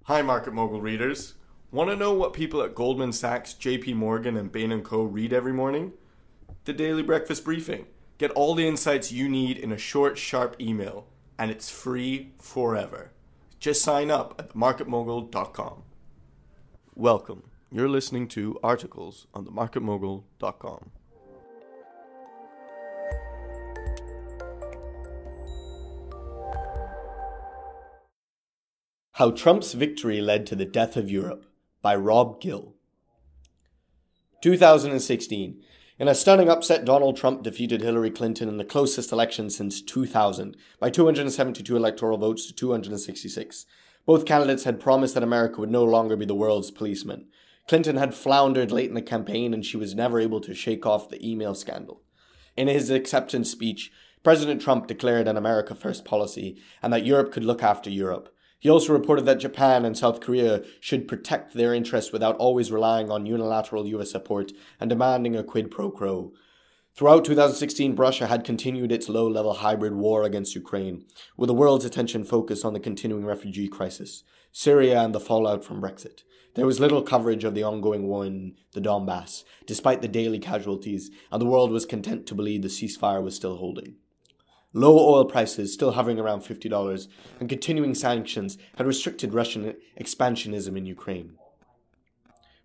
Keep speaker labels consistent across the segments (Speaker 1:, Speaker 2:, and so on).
Speaker 1: Hi Market Mogul readers. Want to know what people at Goldman Sachs, JP Morgan and Bain & Co. read every morning? The Daily Breakfast Briefing. Get all the insights you need in a short, sharp email. And it's free forever. Just sign up at themarketmogul.com. Welcome. You're listening to articles on themarketmogul.com. How Trump's victory led to the death of Europe by Rob Gill. 2016. In a stunning upset, Donald Trump defeated Hillary Clinton in the closest election since 2000 by 272 electoral votes to 266. Both candidates had promised that America would no longer be the world's policeman. Clinton had floundered late in the campaign and she was never able to shake off the email scandal. In his acceptance speech, President Trump declared an America First policy and that Europe could look after Europe. He also reported that Japan and South Korea should protect their interests without always relying on unilateral US support and demanding a quid pro quo. Throughout 2016, Russia had continued its low-level hybrid war against Ukraine, with the world's attention focused on the continuing refugee crisis, Syria and the fallout from Brexit. There was little coverage of the ongoing war in the Donbass, despite the daily casualties, and the world was content to believe the ceasefire was still holding. Low oil prices, still hovering around $50, and continuing sanctions had restricted Russian expansionism in Ukraine.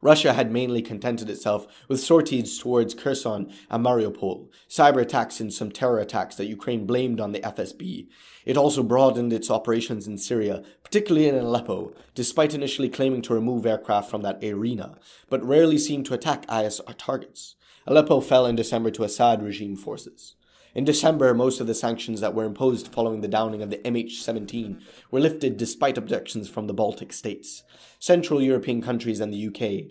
Speaker 1: Russia had mainly contented itself with sorties towards Kherson and Mariupol, cyber attacks and some terror attacks that Ukraine blamed on the FSB. It also broadened its operations in Syria, particularly in Aleppo, despite initially claiming to remove aircraft from that arena, but rarely seemed to attack IS targets. Aleppo fell in December to Assad regime forces. In December, most of the sanctions that were imposed following the downing of the MH17 were lifted despite objections from the Baltic states, Central European countries and the UK.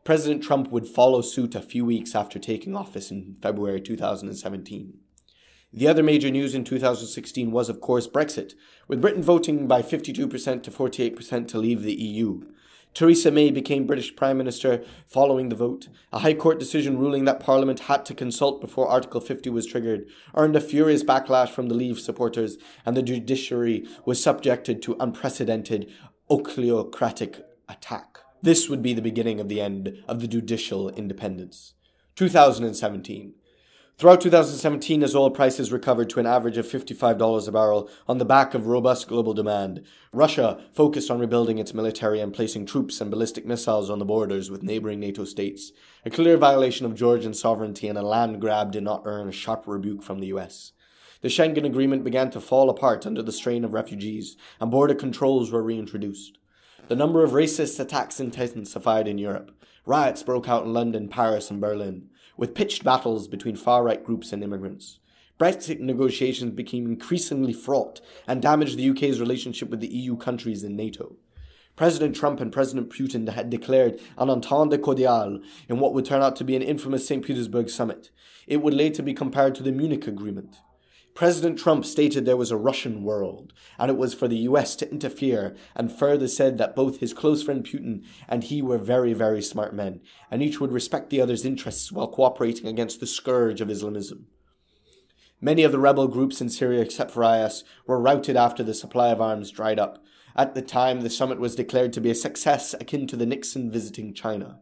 Speaker 1: President Trump would follow suit a few weeks after taking office in February 2017. The other major news in 2016 was, of course, Brexit, with Britain voting by 52% to 48% to leave the EU. Theresa May became British Prime Minister following the vote. A High Court decision ruling that Parliament had to consult before Article 50 was triggered earned a furious backlash from the Leave supporters, and the judiciary was subjected to unprecedented ocleocratic attack. This would be the beginning of the end of the judicial independence. 2017. Throughout 2017, as oil prices recovered to an average of $55 a barrel on the back of robust global demand, Russia focused on rebuilding its military and placing troops and ballistic missiles on the borders with neighboring NATO states. A clear violation of Georgian sovereignty and a land grab did not earn a sharp rebuke from the US. The Schengen Agreement began to fall apart under the strain of refugees, and border controls were reintroduced. The number of racist attacks intensified in Europe. Riots broke out in London, Paris, and Berlin, with pitched battles between far-right groups and immigrants. Brexit negotiations became increasingly fraught and damaged the UK's relationship with the EU countries in NATO. President Trump and President Putin had declared an entente cordiale in what would turn out to be an infamous St. Petersburg summit. It would later be compared to the Munich Agreement. President Trump stated there was a Russian world, and it was for the US to interfere, and further said that both his close friend Putin and he were very, very smart men, and each would respect the other's interests while cooperating against the scourge of Islamism. Many of the rebel groups in Syria, except for IS, were routed after the supply of arms dried up. At the time, the summit was declared to be a success akin to the Nixon visiting China.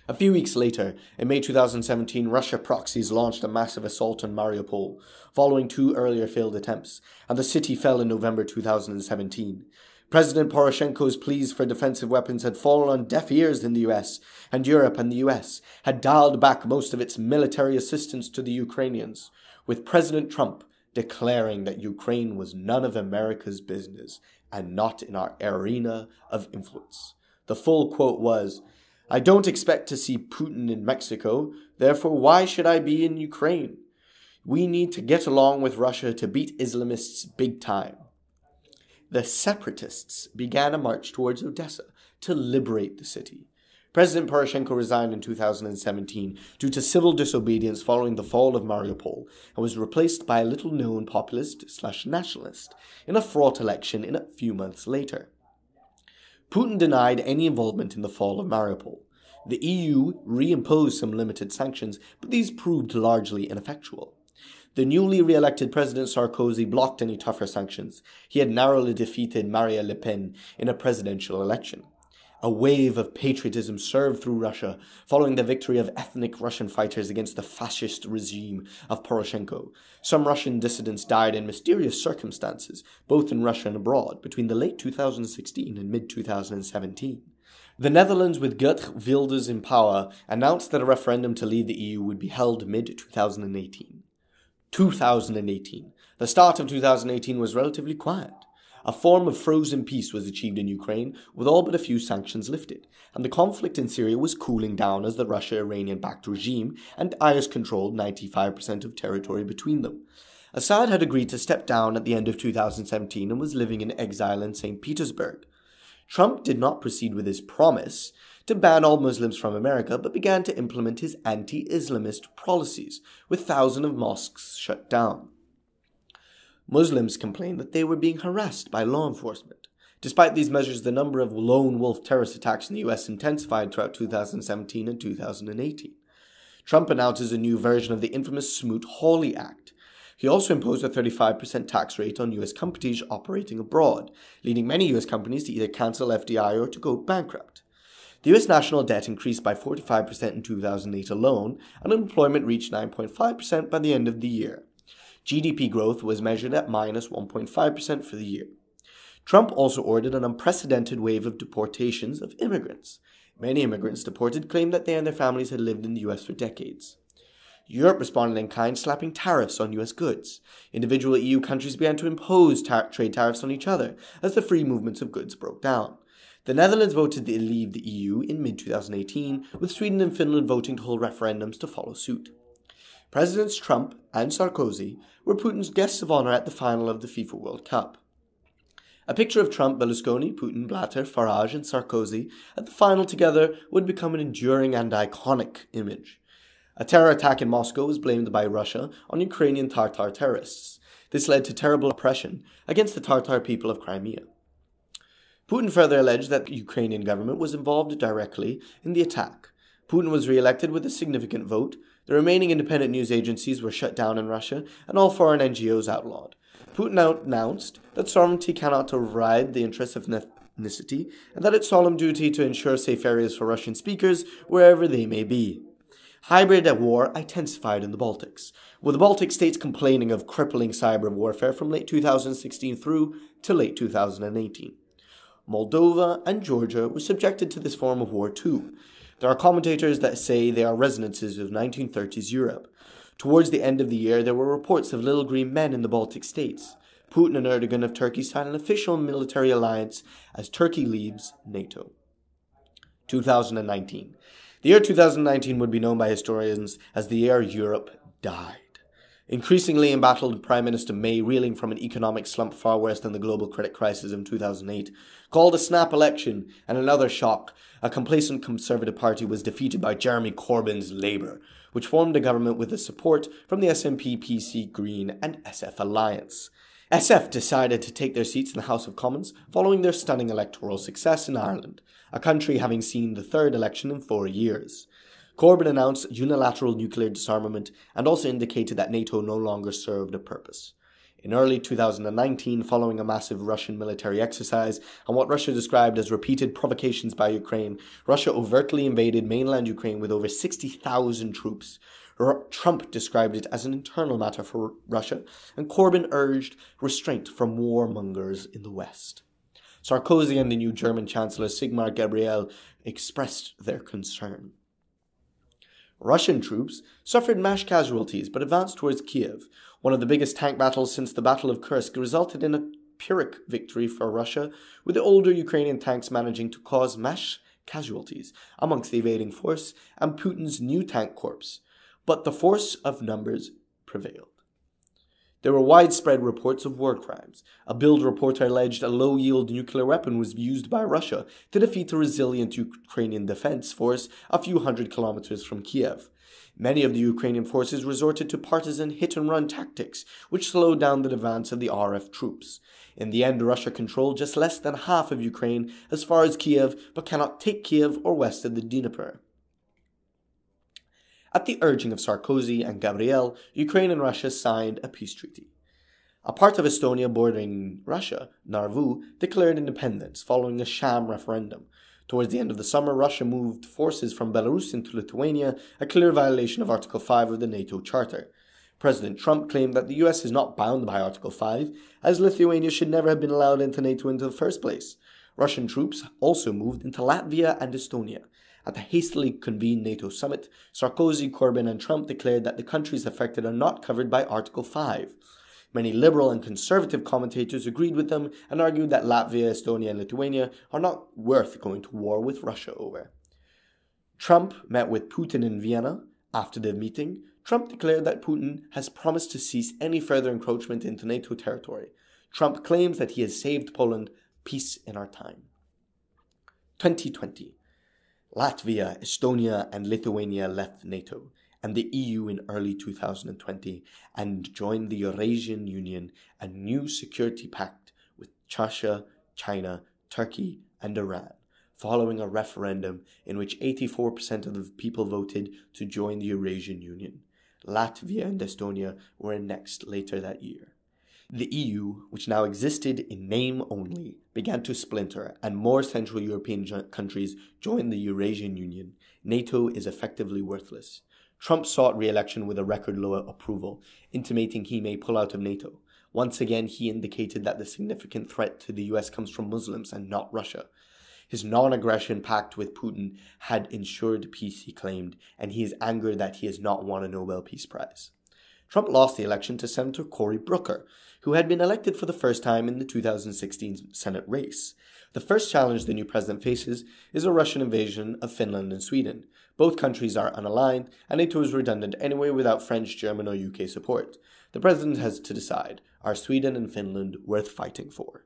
Speaker 1: A few weeks later, in May 2017, Russia proxies launched a massive assault on Mariupol, following two earlier failed attempts, and the city fell in November 2017. President Poroshenko's pleas for defensive weapons had fallen on deaf ears in the US, and Europe and the US had dialed back most of its military assistance to the Ukrainians, with President Trump declaring that Ukraine was none of America's business and not in our arena of influence. The full quote was, "I don't expect to see Putin in Mexico, therefore why should I be in Ukraine? We need to get along with Russia to beat Islamists big time." The separatists began a march towards Odessa to liberate the city. President Poroshenko resigned in 2017 due to civil disobedience following the fall of Mariupol and was replaced by a little-known populist/nationalist in a fraught election in a few months later. Putin denied any involvement in the fall of Mariupol. The EU reimposed some limited sanctions, but these proved largely ineffectual. The newly re-elected President Sarkozy blocked any tougher sanctions. He had narrowly defeated Marine Le Pen in a presidential election. A wave of patriotism served through Russia following the victory of ethnic Russian fighters against the fascist regime of Poroshenko. Some Russian dissidents died in mysterious circumstances, both in Russia and abroad, between the late 2016 and mid-2017. The Netherlands, with Geert Wilders in power, announced that a referendum to leave the EU would be held mid-2018. 2018. The start of 2018 was relatively quiet. A form of frozen peace was achieved in Ukraine, with all but a few sanctions lifted, and the conflict in Syria was cooling down as the Russia-Iranian-backed regime and IS controlled 95% of territory between them. Assad had agreed to step down at the end of 2017 and was living in exile in St. Petersburg. Trump did not proceed with his promise to ban all Muslims from America, but began to implement his anti-Islamist policies, with thousands of mosques shut down. Muslims complained that they were being harassed by law enforcement. Despite these measures, the number of lone wolf terrorist attacks in the US intensified throughout 2017 and 2018. Trump announces a new version of the infamous Smoot-Hawley Act. He also imposed a 35% tax rate on US companies operating abroad, leading many US companies to either cancel FDI or to go bankrupt. The US national debt increased by 45% in 2008 alone, and unemployment reached 9.5% by the end of the year. GDP growth was measured at minus 1.5% for the year. Trump also ordered an unprecedented wave of deportations of immigrants. Many immigrants deported claimed that they and their families had lived in the US for decades. Europe responded in kind, slapping tariffs on US goods. Individual EU countries began to impose trade tariffs on each other as the free movements of goods broke down. The Netherlands voted to leave the EU in mid-2018, with Sweden and Finland voting to hold referendums to follow suit. Presidents Trump and Sarkozy were Putin's guests of honor at the final of the FIFA World Cup. A picture of Trump, Berlusconi, Putin, Blatter, Farage, and Sarkozy at the final together would become an enduring and iconic image. A terror attack in Moscow was blamed by Russia on Ukrainian Tatar terrorists. This led to terrible oppression against the Tatar people of Crimea. Putin further alleged that the Ukrainian government was involved directly in the attack. Putin was re-elected with a significant vote. The remaining independent news agencies were shut down in Russia, and all foreign NGOs outlawed. Putin announced that sovereignty cannot override the interests of ethnicity, and that it's solemn duty to ensure safe areas for Russian speakers wherever they may be. Hybrid war intensified in the Baltics, with the Baltic states complaining of crippling cyber warfare from late 2016 through to late 2018. Moldova and Georgia were subjected to this form of war too. There are commentators that say they are resonances of 1930s Europe. Towards the end of the year, there were reports of little green men in the Baltic states. Putin and Erdogan of Turkey signed an official military alliance as Turkey leaves NATO. 2019. The year 2019 would be known by historians as the year Europe died. Increasingly embattled, Prime Minister May, reeling from an economic slump far worse than the global credit crisis of 2008, called a snap election and another shock. A complacent Conservative Party was defeated by Jeremy Corbyn's Labour, which formed a government with the support from the SNP, PC, Green and SF alliance. SF decided to take their seats in the House of Commons following their stunning electoral success in Ireland, a country having seen the third election in 4 years. Corbyn announced unilateral nuclear disarmament and also indicated that NATO no longer served a purpose. In early 2019, following a massive Russian military exercise and what Russia described as repeated provocations by Ukraine, Russia overtly invaded mainland Ukraine with over 60,000 troops. Trump described it as an internal matter for Russia, and Corbyn urged restraint from warmongers in the West. Sarkozy and the new German Chancellor Sigmar Gabriel expressed their concern. Russian troops suffered mass casualties but advanced towards Kiev. One of the biggest tank battles since the Battle of Kursk resulted in a Pyrrhic victory for Russia, with the older Ukrainian tanks managing to cause mass casualties amongst the invading force and Putin's new tank corps. But the force of numbers prevailed. There were widespread reports of war crimes. A Bild reporter alleged a low-yield nuclear weapon was used by Russia to defeat the resilient Ukrainian defense force a few hundred kilometers from Kiev. Many of the Ukrainian forces resorted to partisan hit-and-run tactics, which slowed down the advance of the RF troops. In the end, Russia controlled just less than half of Ukraine as far as Kiev, but cannot take Kiev or west of the Dnieper. At the urging of Sarkozy and Gabriel, Ukraine and Russia signed a peace treaty. A part of Estonia bordering Russia, Narvu, declared independence following a sham referendum. Towards the end of the summer, Russia moved forces from Belarus into Lithuania, a clear violation of Article 5 of the NATO Charter. President Trump claimed that the US is not bound by Article 5, as Lithuania should never have been allowed into NATO in the first place. Russian troops also moved into Latvia and Estonia. At the hastily convened NATO summit, Sarkozy, Corbyn, and Trump declared that the countries affected are not covered by Article 5. Many liberal and conservative commentators agreed with them and argued that Latvia, Estonia, and Lithuania are not worth going to war with Russia over. Trump met with Putin in Vienna. After the meeting, Trump declared that Putin has promised to cease any further encroachment into NATO territory. Trump claims that he has saved Poland. Peace in our time. 2020. Latvia, Estonia, and Lithuania left NATO and the EU in early 2020 and joined the Eurasian Union, a new security pact with Russia, China, Turkey, and Iran, following a referendum in which 84% of the people voted to join the Eurasian Union. Latvia and Estonia were annexed later that year. The EU, which now existed in name only, began to splinter, and more Central European countries joined the Eurasian Union. NATO is effectively worthless. Trump sought re-election with a record low approval, intimating he may pull out of NATO. Once again, he indicated that the significant threat to the US comes from Muslims and not Russia. His non-aggression pact with Putin had ensured peace, he claimed, and he is angered that he has not won a Nobel Peace Prize. Trump lost the election to Senator Cory Booker, who had been elected for the first time in the 2016 Senate race. The first challenge the new president faces is a Russian invasion of Finland and Sweden. Both countries are unaligned, and NATO is redundant anyway without French, German, or UK support. The president has to decide, are Sweden and Finland worth fighting for?